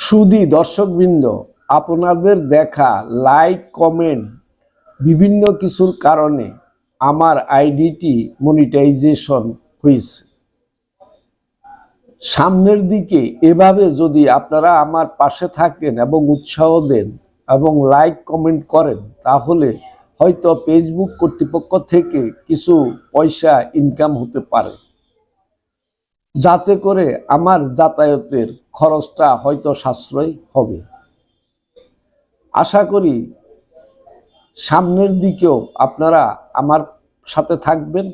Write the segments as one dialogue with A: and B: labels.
A: সুধী দর্শকবৃন্দ, আপনাদের দেখা লাইক কমেন্ট বিভিন্ন কিছুর কারণে আমার আইডিটি মনিটাইজেশন হয়েছে। সামনের দিকে এভাবে যদি আপনারা আমার পাশে থাকেন এবং উৎসাহ দেন এবং লাইক কমেন্ট করেন, তাহলে হয়তো ফেসবুক কর্তৃপক্ষ থেকে কিছু পয়সা ইনকাম হতে পারে, যাতে করে আমার যাতায়াতের খরচটা হয়তো সাশ্রয় হবে। আশা করি সামনের দিকেও আপনারা আমার সাথে থাকবেন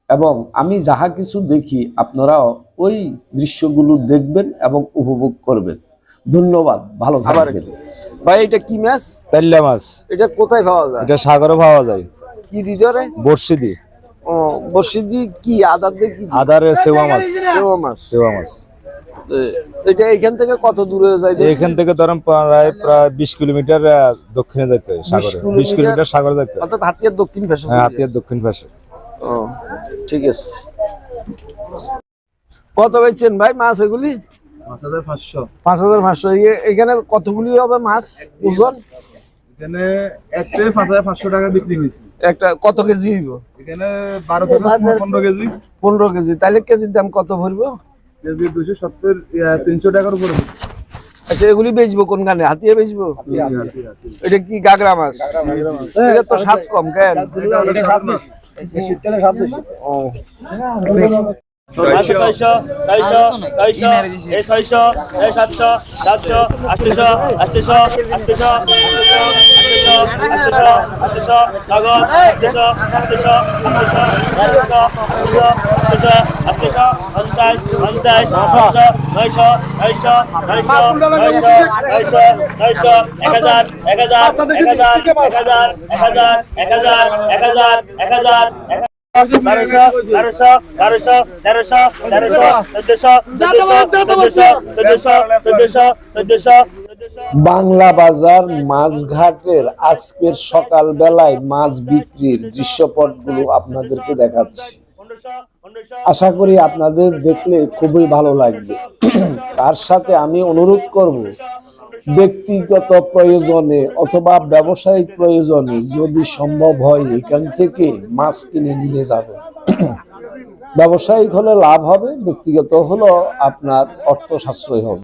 A: এবং আমি যাহা কিছু দেখি আপনারাও ওই দৃশ্যগুলো দেখবেন এবং উপভোগ করবেন। ধন্যবাদ, ভালো থাকবেন। ভাই, এটা কি মাছ?
B: তেল্লা মাছ।
A: এটা কোথায় পাওয়া যায়?
B: এটা সাগরে পাওয়া যায়।
A: কি রিজরে?
B: বর্ষি দি।
A: ও, বর্ষি দি। কি আদার দিয়ে? কি
B: আদারে সেওয়া মাছ।
A: সেওয়া মাছ।
B: সেওয়া মাছ।
A: এটা এখান থেকে কত দূরে যায়?
B: এখান থেকে ধরেন প্রায় 20 কিলোমিটার দক্ষিণে যাইতে হয় সাগরে। 20 কিলোমিটার সাগরে যাইতে হয়।
A: অর্থাৎ হাতিয়ার দক্ষিণ পাশে।
B: হ্যাঁ, হাতিয়ার দক্ষিণ পাশে।
A: ও, ঠিক আছে। কত বেচছেন ভাই মাছ এগুলি?
C: 5500।
A: 5500। এখানে কতগুলি হবে মাছ ওজন?
C: এখানে একটাই 5500 টাকা বিক্রি হয়েছে।
A: একটা কত কেজি হইব?
C: এখানে 12 থেকে 15 কেজি।
A: 15 কেজি। তাহলে কেজির দাম কত পড়বে?
C: কেজি 270, 300 টাকার উপরে।
A: আচ্ছা, এগুলি বেচবো কোন গানে? হাতিয়ে বেচবো? এটা কি গাগরা মাছ? এটা তো স্বাদ কম কেন?
C: এটা স্বাদ মাছ। শীতকালে স্বাদ বেশি।
A: ও,
D: 600, 600, 600, 600, 700, 700, 800, 800, 800, 800, 800, নগদ 800, 800, 800, 800, 800, 800, 50, 50, 900, 900, 900, 900, 900, 900, 1000, 1000, 1000, 1000, 1000, 1000, 1000, 1000, 1200, 1300, 1300, 1300, 1400, 1400, 1400, 1400,
A: বাংলা বাজার মাছঘাটের আজকের সকাল বেলায় মাছ বিক্রির দৃশ্যপটগুলো আপনাদেরকে দেখাচ্ছি। আশা করি আপনাদের দেখলে খুবই ভালো লাগবে। তার সাথে আমি অনুরোধ করব, ব্যক্তিগত প্রয়োজনে অথবা ব্যবসায়িক প্রয়োজনে যদি সম্ভব হয় এখান থেকে মাছ কিনে নিয়ে যাবেন। ব্যবসায়িক হলে লাভ হবে, ব্যক্তিগত হলো আপনার অর্থ সাশ্রয় হবে।